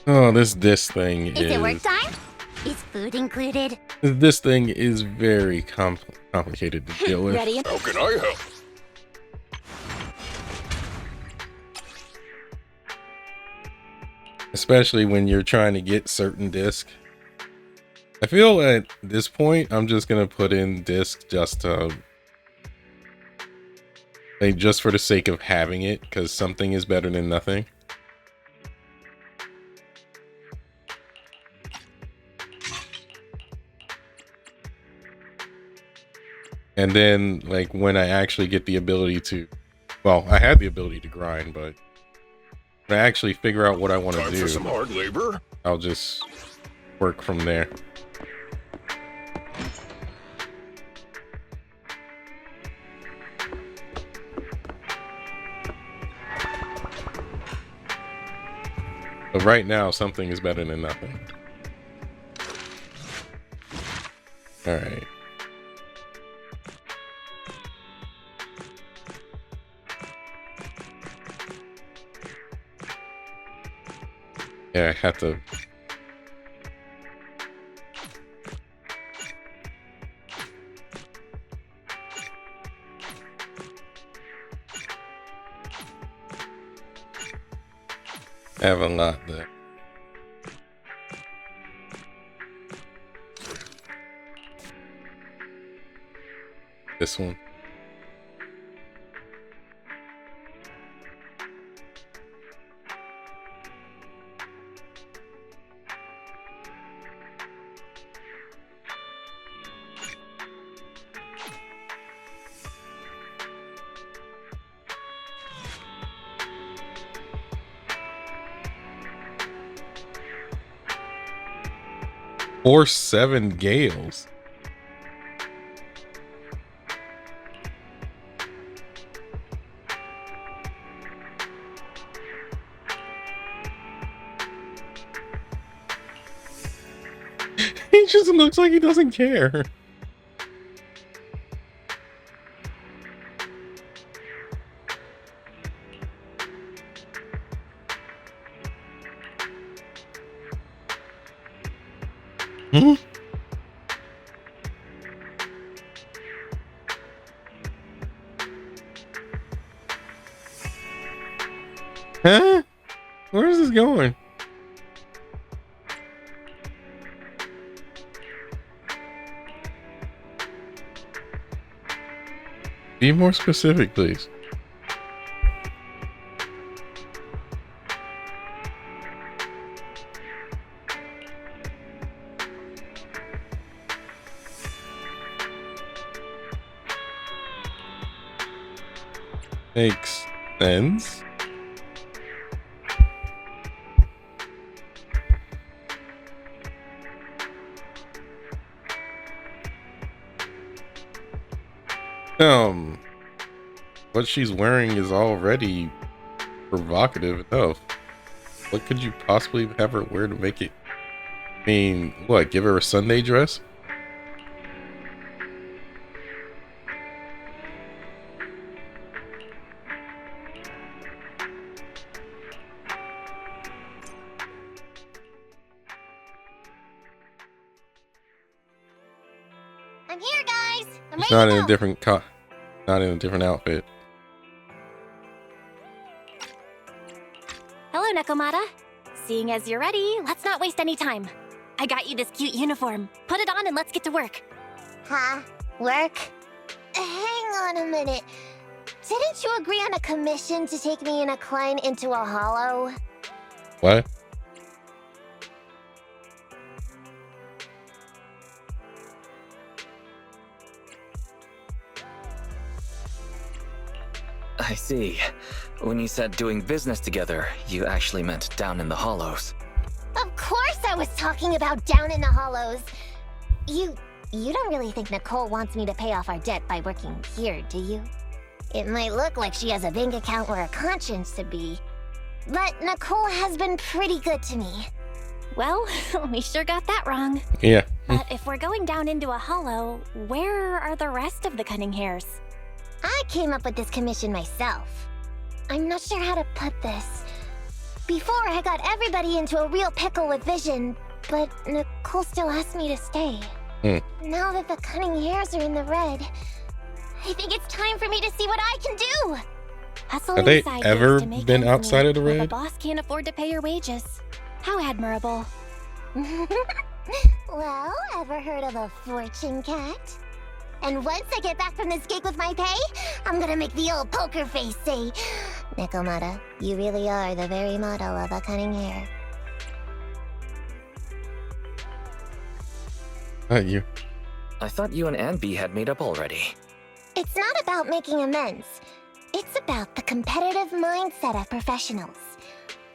Oh, this thing Is it work is time? Is food included? this thing is very complicated to deal with. Ready? How can I help? Especially when you're trying to get certain disc. I feel at this point I'm just gonna put in disc just to like just for the sake of having it, because something is better than nothing. And then like when I actually get the ability to, well, I had the ability to grind, but when I actually figure out what I want to Time do, for some hard labor? I'll just work from there. But right now, something is better than nothing. All right. Yeah, I have to. I have a lot there. This one. Or 7 gales. He just looks like he doesn't care. Hmm? Huh? Where is this going? Be more specific, please. Makes sense. What she's wearing is already provocative enough. What could you possibly have her wear to make it? I mean, what? Give her a Sunday dress? I'm here, guys. I'm She's ready not to in go. a not in a different outfit. Hello, Nekomata. Seeing as you're ready, let's not waste any time. I got you this cute uniform. Put it on and let's get to work. Huh? Work? Hang on a minute. Didn't you agree on a commission to take me and a client into a hollow? What? I see. When you said doing business together, you actually meant down in the hollows. Of course I was talking about down in the hollows. You don't really think Nicole wants me to pay off our debt by working here, do you? It might look like she has a bank account where a conscience should be, but Nicole has been pretty good to me. Well, we sure got that wrong. Yeah. But if we're going down into a hollow, where are the rest of the cunning hairs? I came up with this commission myself. I'm not sure how to put this, Before, I got everybody into a real pickle with Vision, but Nicole still asked me to stay. Now that the cunning hairs are in the red, I think it's time for me to see what I can do. Have they ever been outside of the red? The boss can't afford to pay your wages. How admirable. Well, ever heard of a fortune cat? And once I get back from this gig with my pay, I'm gonna make the old poker face say, Nekomata, you really are the very model of a cunning hair. Not you. I thought you and Anby had made up already. It's not about making amends. It's about the competitive mindset of professionals.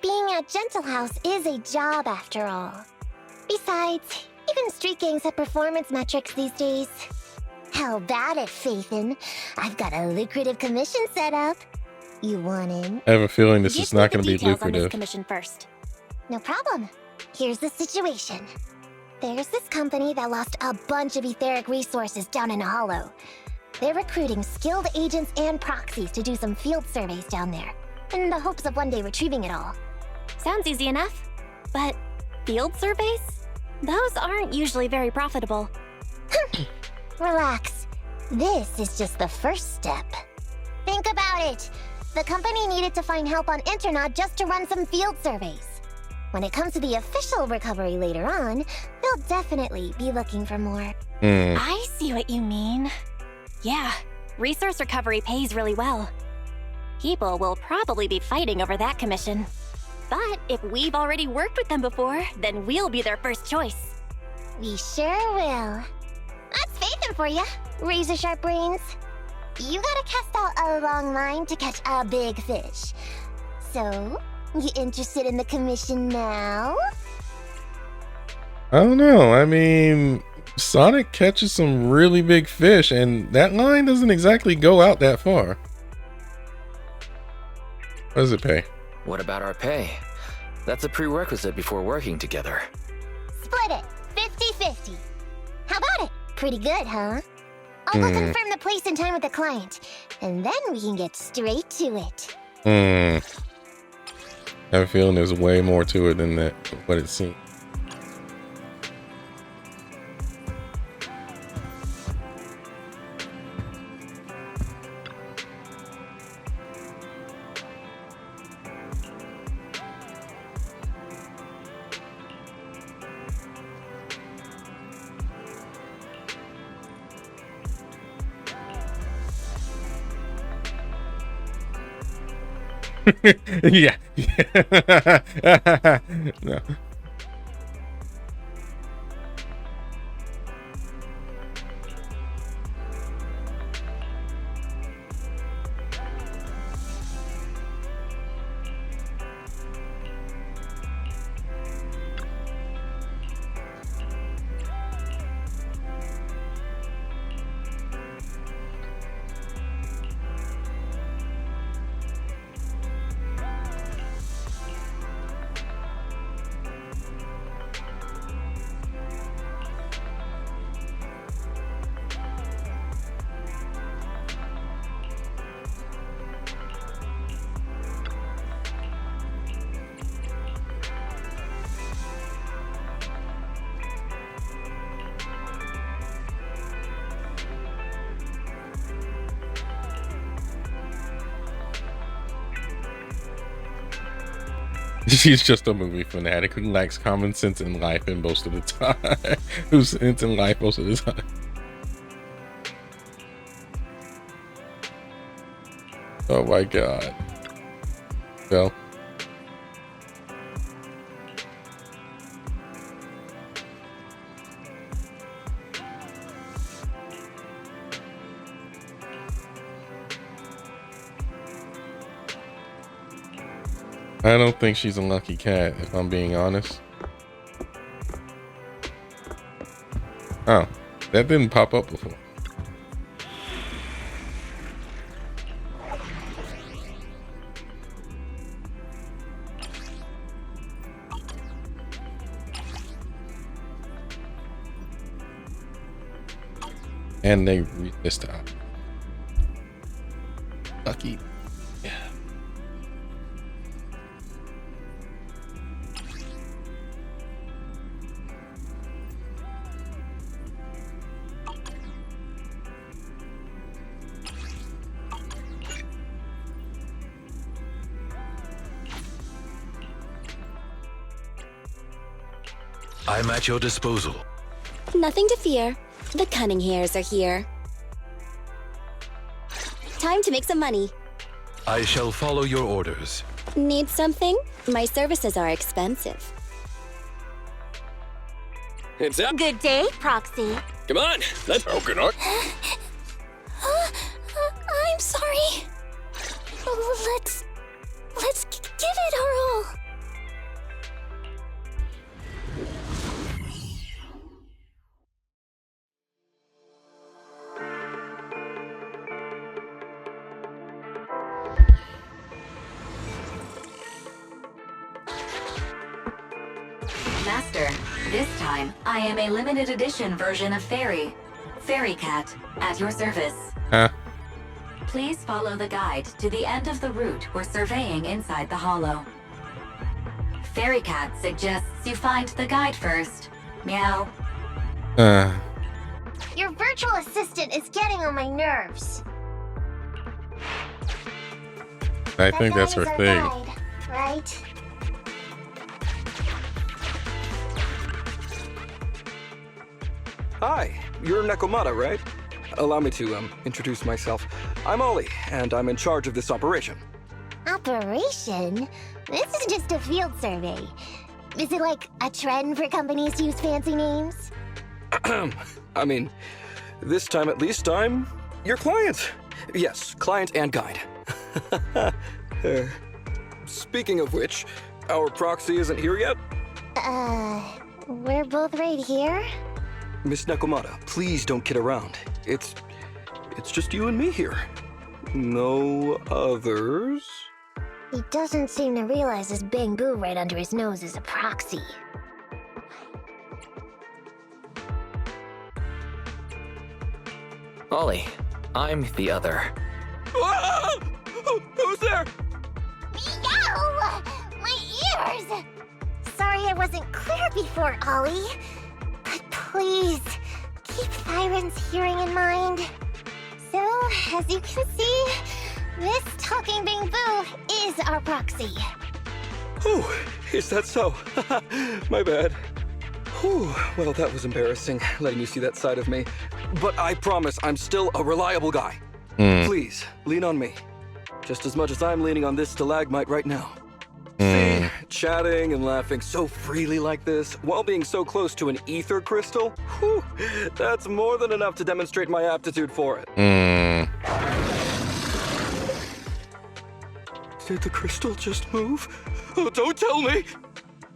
Being at Gentle House is a job after all. Besides, even street gangs have performance metrics these days. How about it, Faithin? I've got a lucrative commission set up. You want in? I have a feeling this Give is me not the going to be details on this lucrative. commission first. No problem. Here's the situation. There's this company that lost a bunch of etheric resources down in a hollow. They're recruiting skilled agents and proxies to do some field surveys down there, in the hopes of one day retrieving it all. Sounds easy enough. But field surveys? Those aren't usually very profitable. Relax. This is just the first step. Think about it. The company needed to find help on Internaut just to run some field surveys. When it comes to the official recovery later on, they'll definitely be looking for more. I see what you mean. Yeah, resource recovery pays really well. People will probably be fighting over that commission. But if we've already worked with them before, then we'll be their first choice. We sure will. That's Faithin for ya, razor sharp brains. You gotta cast out a long line to catch a big fish. So, you interested in the commission now? I don't know. I mean, Sonic catches some really big fish, and that line doesn't exactly go out that far. What does it pay? What about our pay? That's a prerequisite before working together. Split it, 50-50. How about it? Pretty good, huh? I'll go confirm the place and time with the client, and then we can get straight to it. I have a feeling there's way more to it than that, what it seems. Yeah. No. She's just a movie fanatic who lacks common sense in life and most of the time. Who's in life most of the time. Oh my god. Well. I don't think she's a lucky cat, if I'm being honest. Oh, that didn't pop up before. And they read this time. Lucky. Yeah. I'm at your disposal. Nothing to fear. The cunning hairs are here. Time to make some money. I shall follow your orders. Need something? My services are expensive. It's up. Good day, Proxy. Come on, let's. Oh, good night. I'm sorry. Let's give it our all. Master, this time I am a limited edition version of Fairy. Fairy Cat, at your service. Huh? Please follow the guide to the end of the route we're surveying inside the hollow. Fairy Cat suggests you find the guide first. Meow. Your virtual assistant is getting on my nerves. I think that's her That guy is thing. our guide, right? Hi, you're Nekomata, right? Allow me to, introduce myself. I'm Ollie, and I'm in charge of this operation. Operation? This is just a field survey. Is it like a trend for companies to use fancy names? I mean, this time at least I'm your client. Yes, client and guide. Speaking of which, our proxy isn't here yet? We're both right here? Miss Nekomata, please don't kid around. It's just you and me here. No others? He doesn't seem to realize this bamboo right under his nose is a proxy. Ollie, I'm the other. Ah! Who's there? Meow! My ears! Sorry I wasn't clear before, Ollie. But please, keep Thyron's hearing in mind. So, as you can see, this talking bamboo is our proxy. Oh, is that so? My bad. Whew, well, that was embarrassing, letting you see that side of me. But I promise I'm still a reliable guy. Please, lean on me. Just as much as I'm leaning on this stalagmite right now. See, chatting and laughing so freely like this, while being so close to an ether crystal, whew, that's more than enough to demonstrate my aptitude for it. Did the crystal just move? Oh, don't tell me!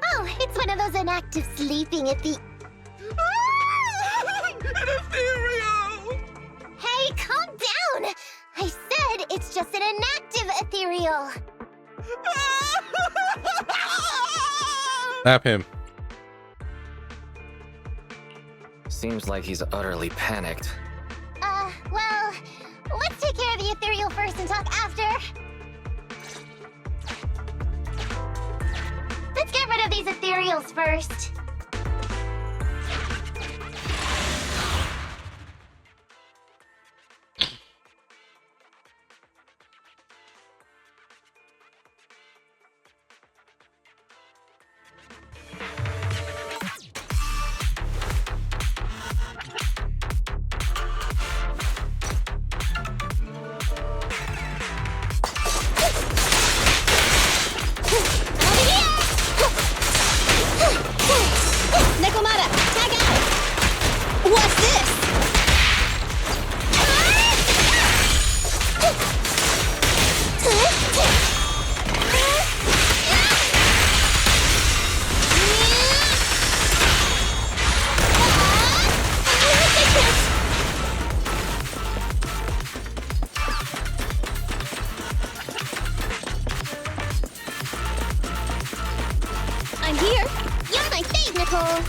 Oh, it's one of those inactive sleeping at the... An ethereal! Hey, calm down! I said it's just an inactive ethereal. Slap him. Seems like he's utterly panicked. Well, let's take care of the ethereal first and talk after. Let's get rid of these ethereals first. Nekomata, tag out! What's this? I'm here. You're my fave, Nicole.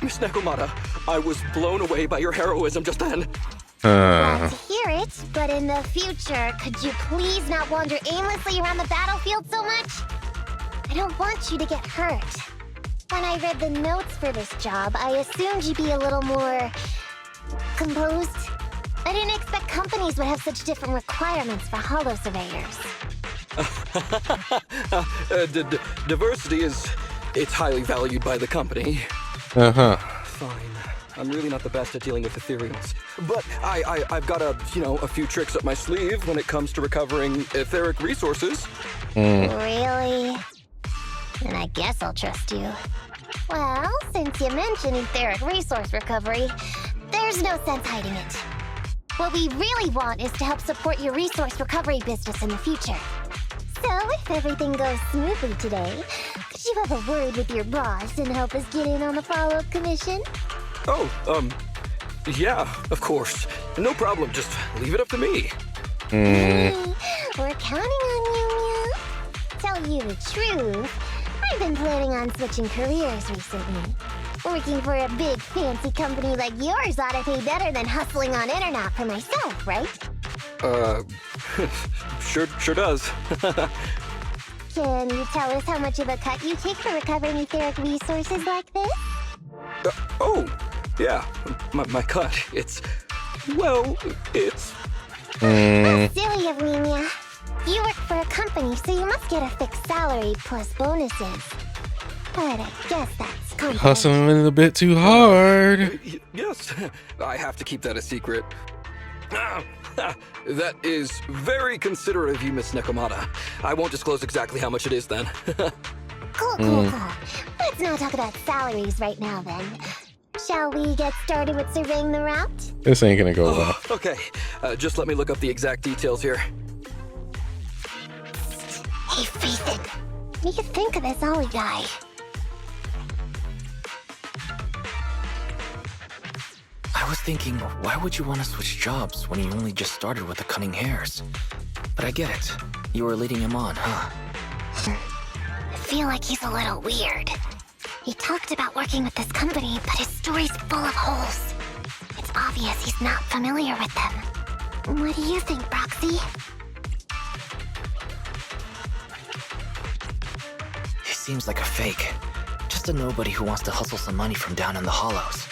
Miss Nekomata, I was blown away by your heroism just then. Glad to hear it, but in the future, could you please not wander aimlessly around the battlefield so much? I don't want you to get hurt. When I read the notes for this job, I assumed you'd be a little more... composed. I didn't expect companies would have such different requirements for holo surveyors. Diversity it's highly valued by the company. Fine. I'm really not the best at dealing with ethereals. But I've got a few tricks up my sleeve when it comes to recovering etheric resources. Really? Then I guess I'll trust you. Well, since you mentioned etheric resource recovery, there's no sense hiding it. What we really want is to help support your resource recovery business in the future. So, if everything goes smoothly today, could you have a word with your boss and help us get in on the follow-up commission? Oh, yeah, of course. No problem, just leave it up to me. Hey, we're counting on you, Mia. Tell you the truth, I've been planning on switching careers recently. Working for a big fancy company like yours ought to pay better than hustling on internet for myself, right? Sure does. Can you tell us how much of a cut you take for recovering etheric resources like this? Oh, yeah, my cut, it's... That's silly of me, Mia. You work for a company, so you must get a fixed salary plus bonuses. But I guess that's confidential. Hustling a bit too hard. Yes, I have to keep that a secret. That is very considerate of you, Miss Nekomata. I won't disclose exactly how much it is then. Cool. Let's not talk about salaries right now then. Shall we get started with surveying the route? This ain't gonna go well. Okay, just let me look up the exact details here. Hey, Faithin, what do you think of this Ollie guy? I was thinking, why would you want to switch jobs when you only just started with the cunning hairs? But I get it. You were leading him on, huh? I feel like he's a little weird. He talked about working with this company, but his story's full of holes. It's obvious he's not familiar with them. What do you think, Roxy? He seems like a fake. Just a nobody who wants to hustle some money from down in the hollows.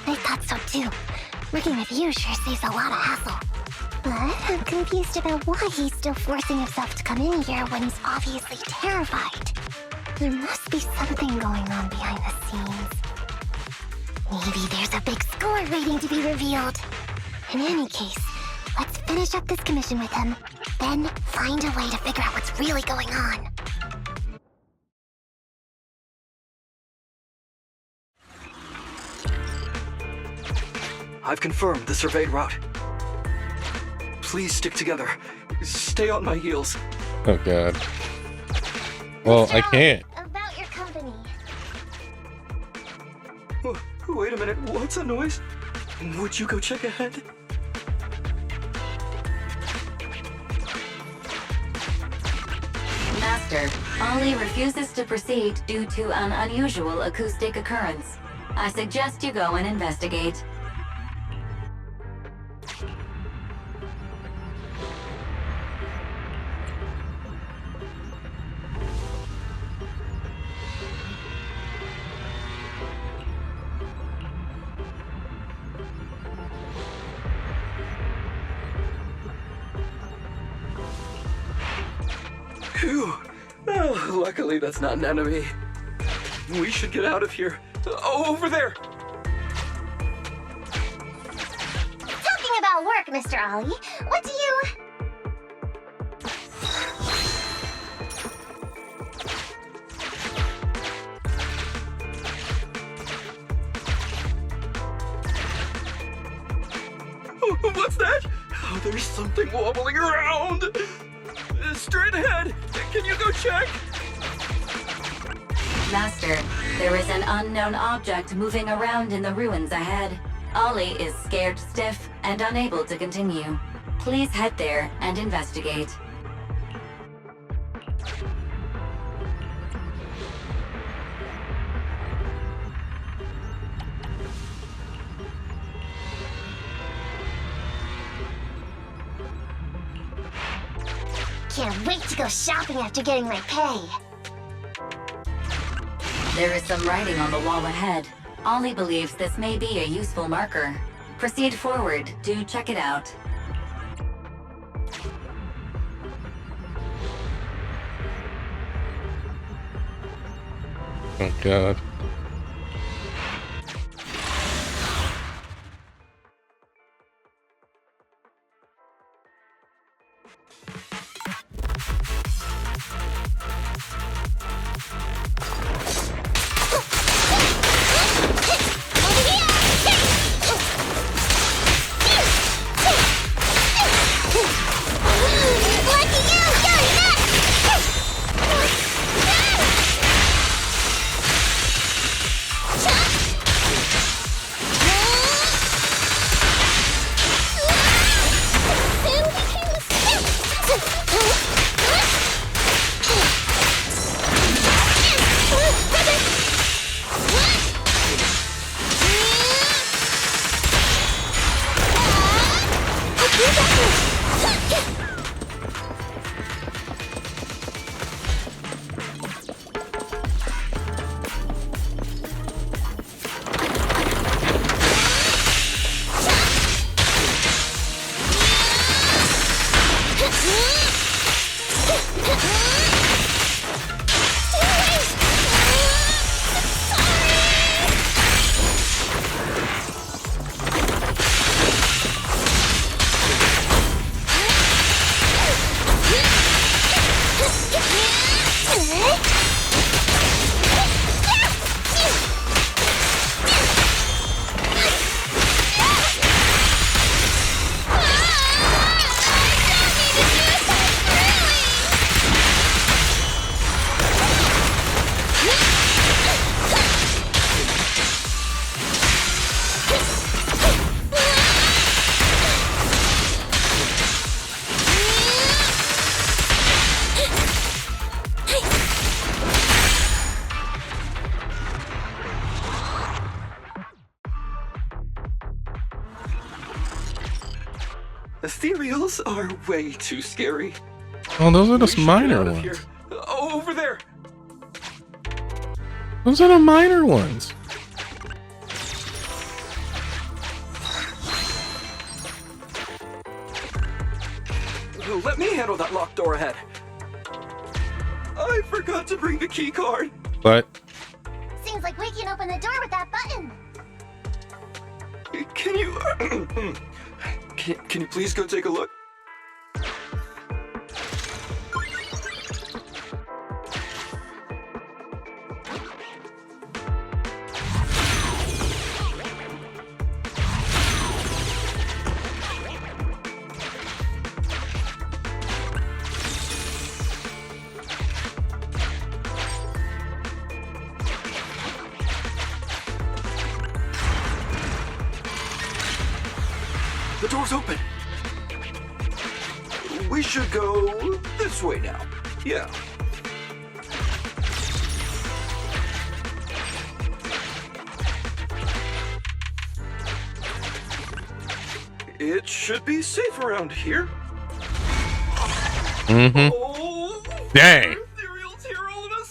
I thought so too. Working with you sure saves a lot of hassle. But I'm confused about why he's still forcing himself to come in here when he's obviously terrified. There must be something going on behind the scenes. Maybe there's a big score waiting to be revealed. In any case, let's finish up this commission with him, then find a way to figure out what's really going on. I've confirmed the surveyed route. Please stick together. Stay on my heels. Oh god. Well, I can't. About your company. Wait a minute, what's that noise? Would you go check ahead? Master, Ollie refuses to proceed due to an unusual acoustic occurrence. I suggest you go and investigate. Phew. Oh, luckily that's not an enemy. We should get out of here. Oh, over there! Talking about work, Mr. Ollie, what do you... What's that? Oh, there's something wobbling around! Straight ahead! Can you go check? Master, there is an unknown object moving around in the ruins ahead. Ollie is scared stiff and unable to continue. Please head there and investigate. can't wait to go shopping after getting my pay. There is some writing on the wall ahead. Ollie believes this may be a useful marker. Proceed forward. Do check it out. Oh god. Ethereals are way too scary. Oh, those are We the should get minor out of ones. here. Oh, over there. Those are the minor ones. Let me handle that locked door ahead. I forgot to bring the key card. But Seems like we can open the door with that button. Can you... can you please go take a look? The door's open. We should go this way now. Yeah. It should be safe around here. mm-hmm. Oh, Dang. Ethereal's here all of a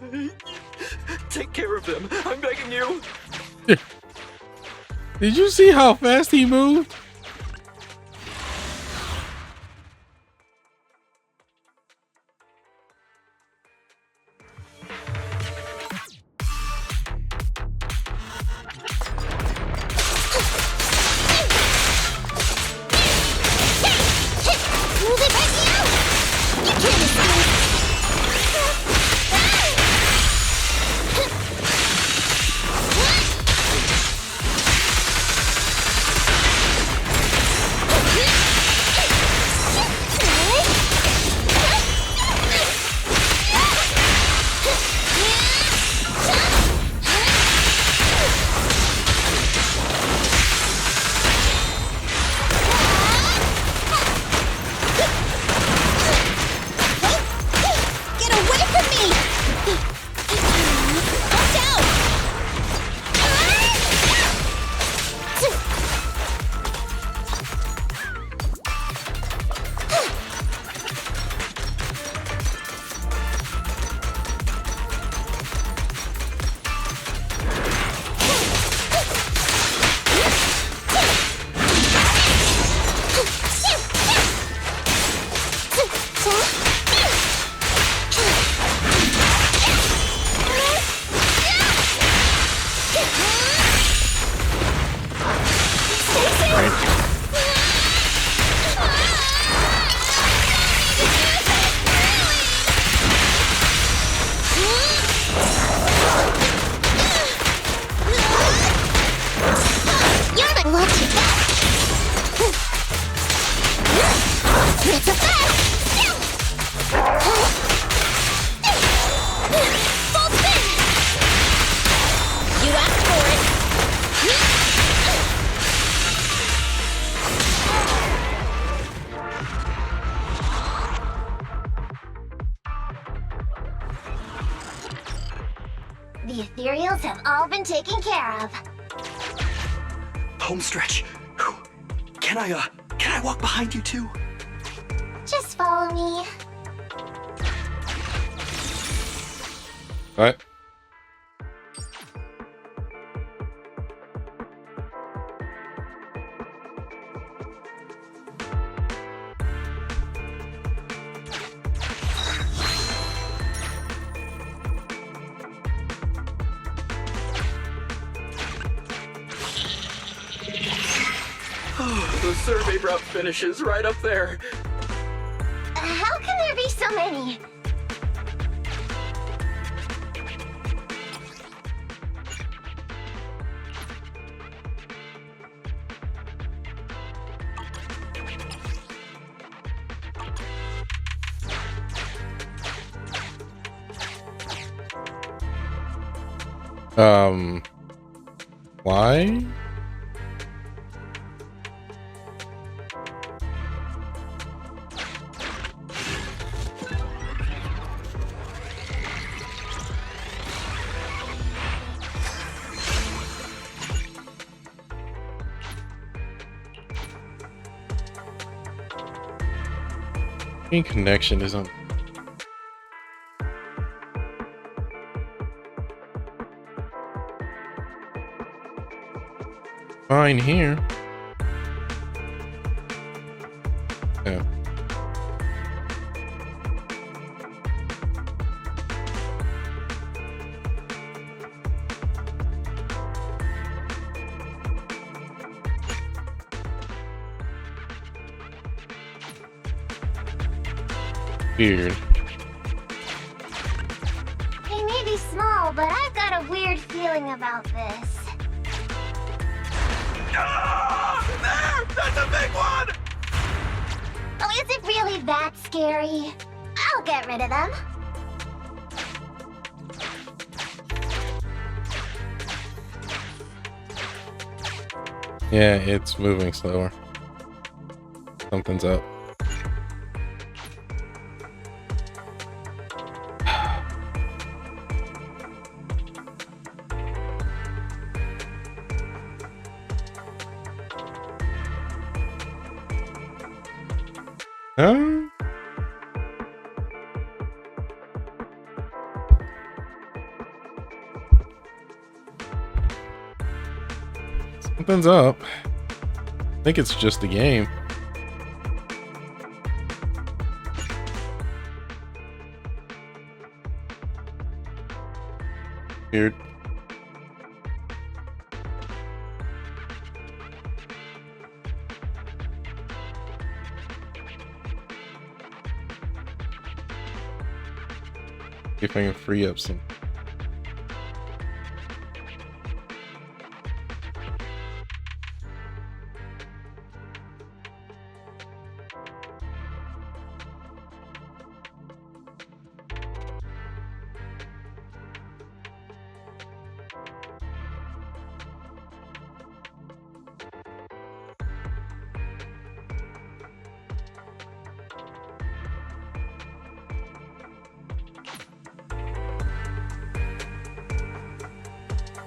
sudden. Take care of them. I'm begging you. Did you see how fast he moved? Move it right now! You can't escape! It's a fact! Full spin! You asked for it! The ethereals have all been taken care of. Home stretch. Whew. Can I walk behind you too? Just follow me. What? The survey route finishes right up there. How can there be so many? Why? Connection isn't fine here. Yeah. Weird. They may be small, but I've got a weird feeling about this. There! That's a big one! Oh, is it really that scary? I'll get rid of them. Yeah, it's moving slower. Something's up. Huh? Something's up. I think it's just a game. Weird. See if I can free up some.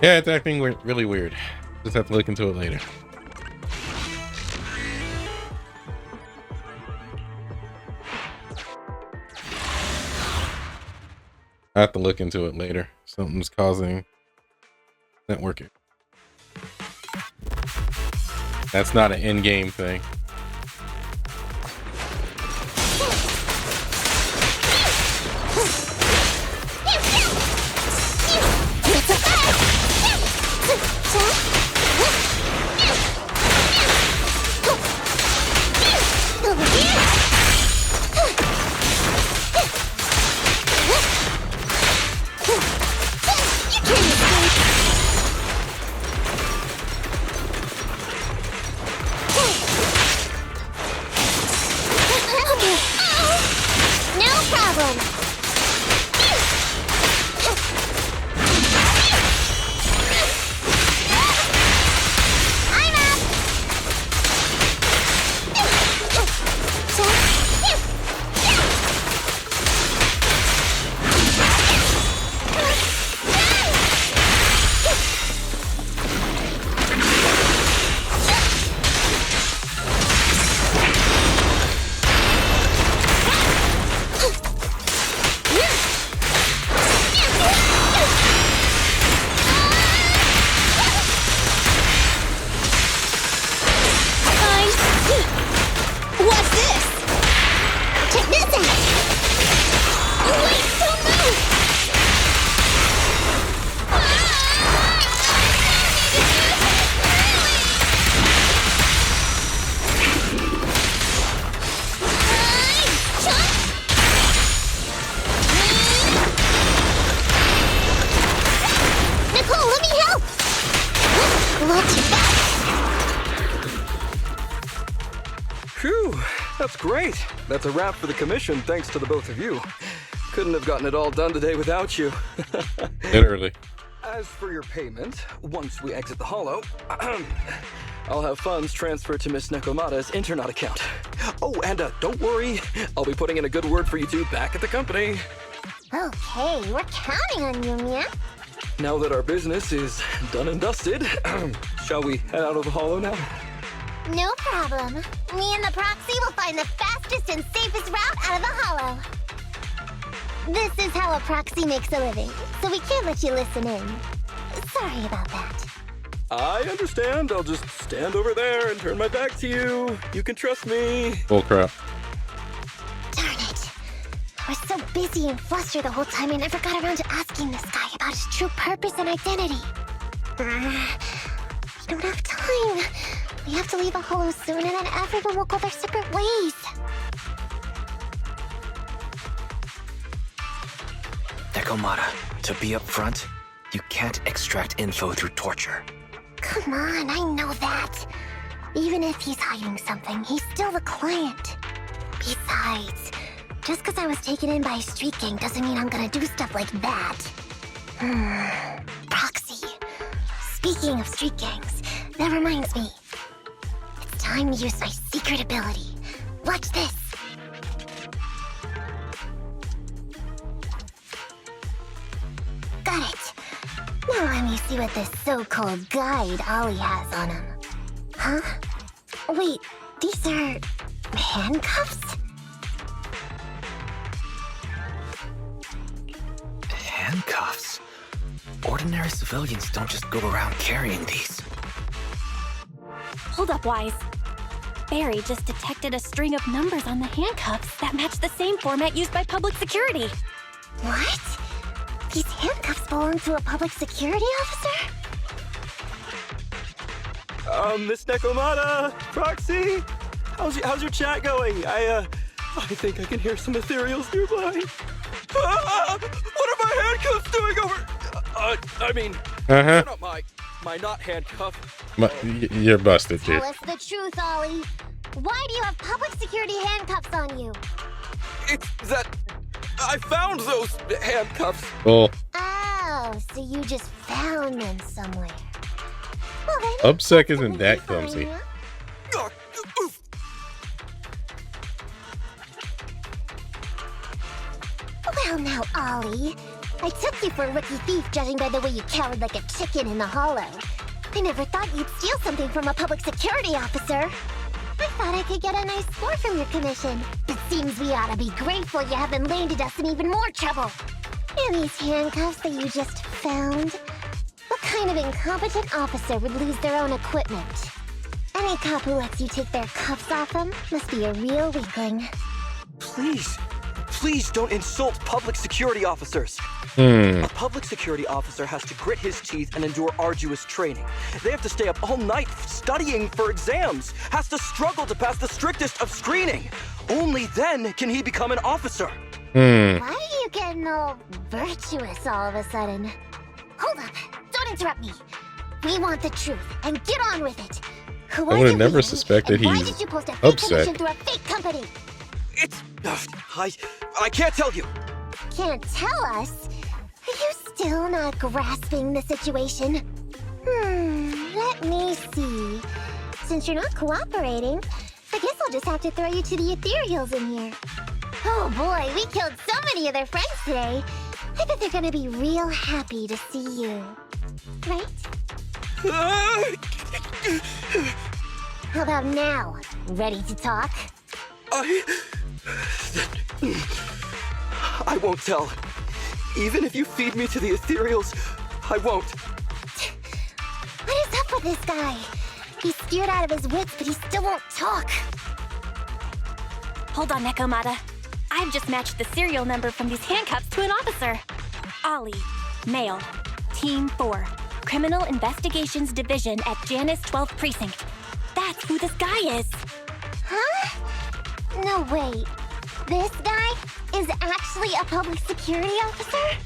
Yeah, it's acting really weird. Just have to look into it later. I have to look into it later. Something's causing networking. That's not an in-game thing. That's great. That's a wrap for the commission, thanks to the both of you. Couldn't have gotten it all done today without you. Literally. As for your payment, once we exit the hollow, I'll have funds transferred to Miss Nekomata's Internet account. Oh, and don't worry, I'll be putting in a good word for you two back at the company. Okay, we're counting on you, Mia. Now that our business is done and dusted, shall we head out of the hollow now? No problem. Me and the proxy will find the fastest and safest route out of the hollow. This is how a proxy makes a living, so we can't let you listen in. Sorry about that. I understand. I'll just stand over there and turn my back to you. You can trust me. Bull crap. Darn it. I was so busy and flustered the whole time I never got around to asking this guy about his true purpose and identity. We don't have time. We have to leave the hollow soon and then everyone will go their separate ways. Nekomata, to be up front, you can't extract info through torture. Come on, I know that. Even if he's hiding something, he's still the client. Besides, just because I was taken in by a street gang doesn't mean I'm gonna do stuff like that. Proxy. Speaking of street gangs, that reminds me. It's time to use my secret ability. Watch this. Got it. Now let me see what this so-called guide Ollie has on him. Huh? Wait, these are handcuffs? Handcuffs? Ordinary civilians don't just go around carrying these. Hold up, Wise. Barry just detected a string of numbers on the handcuffs that match the same format used by public security. What? These handcuffs belong to a public security officer? Miss Nekomata, Proxy, how's your chat going? I think I can hear some ethereals nearby. What are my handcuffs doing over? I mean, they're not my not handcuff. You're busted, dude. Tell us the truth, Ollie. Why do you have public security handcuffs on you? It's that I found those handcuffs. Oh. Oh, so you just found them somewhere. Well, then, Pubsec isn't that clumsy. Well, now, Ollie. I took you for a rookie thief, judging by the way you cowered like a chicken in the hollow. I never thought you'd steal something from a public security officer. I thought I could get a nice score from your commission. It seems we ought to be grateful you haven't landed us in even more trouble. And these handcuffs that you just found? What kind of incompetent officer would lose their own equipment? Any cop who lets you take their cuffs off them must be a real weakling. Please don't insult public security officers. A public security officer has to grit his teeth and endure arduous training. They have to stay up all night studying for exams, has to struggle to pass the strictest of screening. Only then can he become an officer. Why are you getting all virtuous all of a sudden? Hold up, don't interrupt me. We want the truth, and get on with it. Who I are would have you never really, suspected and why he's did you post a fake upset. commission through a fake company? It's... I can't tell you. Can't tell us? Are you still not grasping the situation? Let me see. Since you're not cooperating, I guess I'll just have to throw you to the ethereals in here. Oh boy, we killed so many of their friends today. I bet they're gonna be real happy to see you. Right? How about now? Ready to talk? I won't tell. Even if you feed me to the ethereals, I won't. What is up with this guy? He's scared out of his wits, but he still won't talk. Hold on, Nekomata. I've just matched the serial number from these handcuffs to an officer. Ollie, male, Team 4, Criminal Investigations Division at Janus 12th Precinct. That's who this guy is. Huh? No, wait. This guy is actually a public security officer?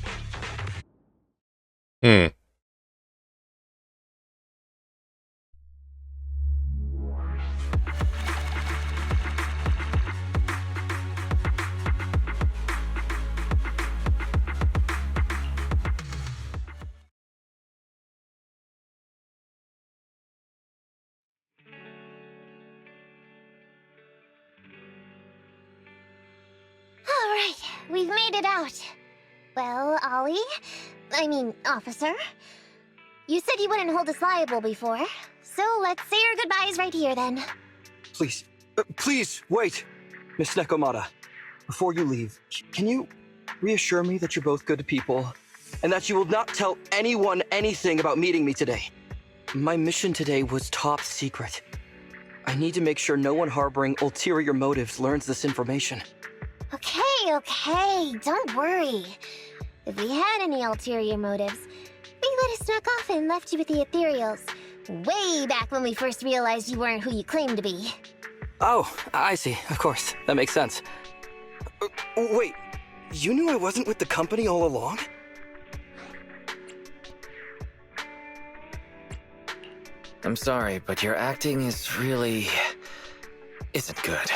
we've made it out. Well, officer, you said you wouldn't hold us liable before, so let's say our goodbyes right here then. Please, wait. Miss Nekomata, before you leave, can you reassure me that you're both good people, and that you will not tell anyone anything about meeting me today? My mission today was top secret. I need to make sure no one harboring ulterior motives learns this information. Okay, don't worry. If we had any ulterior motives, we would have snuck off and left you with the ethereals. Way back when we first realized you weren't who you claimed to be. Oh, I see. Of course. That makes sense. Wait, you knew I wasn't with the company all along? I'm sorry, but your acting isn't good.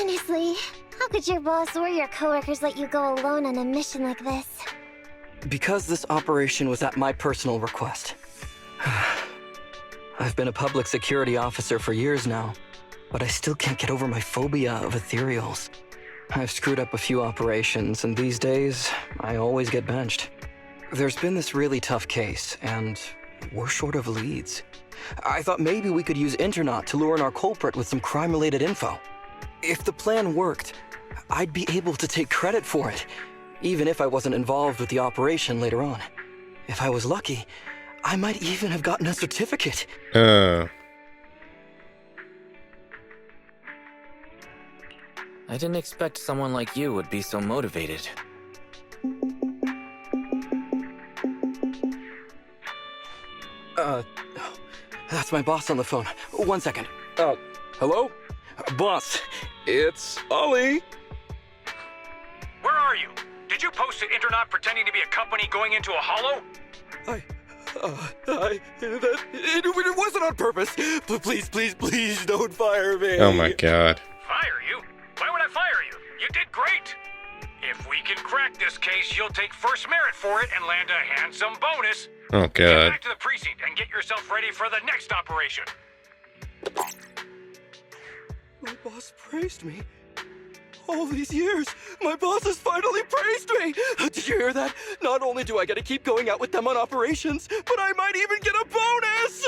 Honestly, how could your boss or your coworkers let you go alone on a mission like this? Because this operation was at my personal request. I've been a public security officer for years now, but I still can't get over my phobia of ethereals. I've screwed up a few operations, and these days, I always get benched. There's been this really tough case, and we're short of leads. I thought maybe we could use Internaut to lure in our culprit with some crime-related info. If the plan worked, I'd be able to take credit for it, even if I wasn't involved with the operation later on. If I was lucky, I might even have gotten a certificate. I didn't expect someone like you would be so motivated. That's my boss on the phone. 1 second. Hello? Boss, it's Ollie. Where are you? Did you post to Internaut pretending to be a company going into a hollow? It wasn't on purpose. Please don't fire me. Oh my god. Fire you? Why would I fire you? You did great. If we can crack this case, you'll take first merit for it and land a handsome bonus. Oh Get god. back to the precinct and get yourself ready for the next operation. My boss praised me. All these years, my boss has finally praised me! Did you hear that? Not only do I get to keep going out with them on operations, but I might even get a bonus!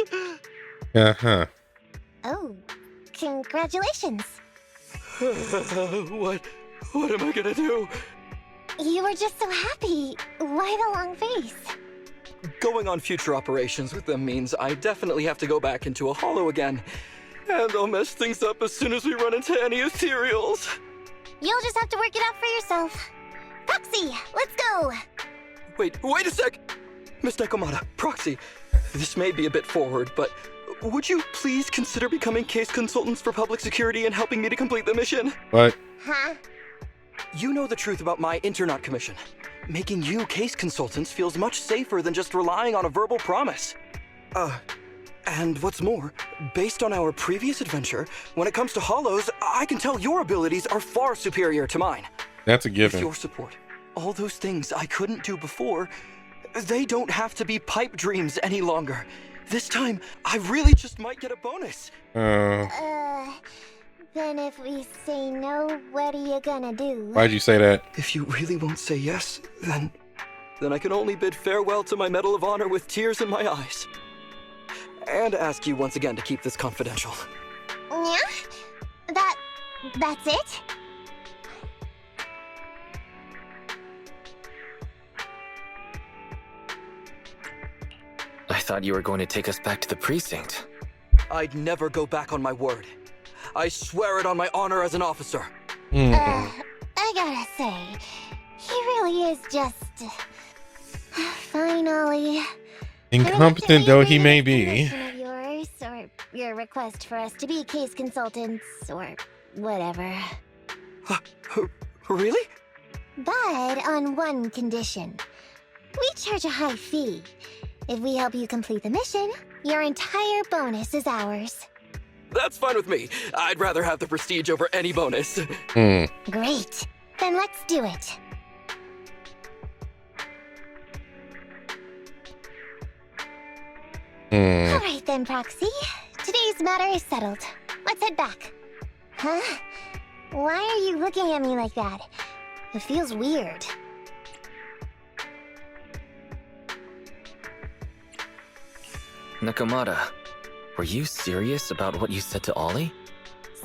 Uh-huh. Oh, congratulations. What am I gonna do? You were just so happy. Why the long face? Going on future operations with them means I definitely have to go back into a hollow again. And I'll mess things up as soon as we run into any ethereals. You'll just have to work it out for yourself. Proxy, let's go! Wait a sec! Miss Nekomata, Proxy, this may be a bit forward, but would you please consider becoming case consultants for public security and helping me to complete the mission? What? Huh? You know the truth about my Internaut commission. Making you case consultants feels much safer than just relying on a verbal promise. And what's more, based on our previous adventure, when it comes to hollows, I can tell your abilities are far superior to mine. That's a With given. your support, all those things I couldn't do before, they don't have to be pipe dreams any longer. This time, I really just might get a bonus. Then if we say no, what are you gonna do? Why'd you say that? If you really won't say yes, then I can only bid farewell to my Medal of Honor with tears in my eyes. And ask you once again to keep this confidential. Yeah? That's it? I thought you were going to take us back to the precinct. I'd never go back on my word. I swear it on my honor as an officer. I gotta say, he really is just... Fine, Ollie. Incompetent though he may be. Of yours, or your request for us to be case consultants, or whatever. Really? But on one condition. We charge a high fee. If we help you complete the mission, your entire bonus is ours. That's fine with me. I'd rather have the prestige over any bonus. Great. Then let's do it. Alright then, Proxy. Today's matter is settled. Let's head back. Huh? Why are you looking at me like that? It feels weird. Nakamata, were you serious about what you said to Ollie?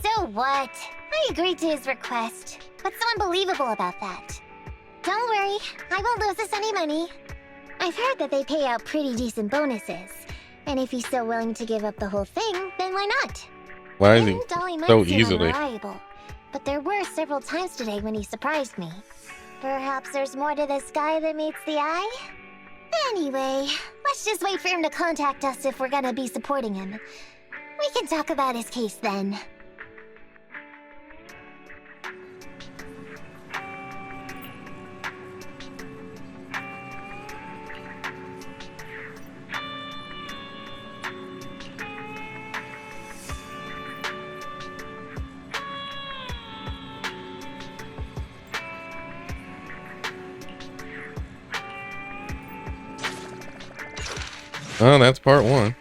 So what? I agreed to his request. What's so unbelievable about that? Don't worry, I won't lose us any money. I've heard that they pay out pretty decent bonuses. And if he's so willing to give up the whole thing, then why not? Why is he Dolly might so seem easily? unreliable, but there were several times today when he surprised me. Perhaps there's more to this guy than meets the eye? Anyway, let's just wait for him to contact us if we're gonna be supporting him. We can talk about his case then. Oh, that's part one.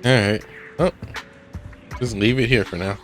Alright. Oh. Just leave it here for now.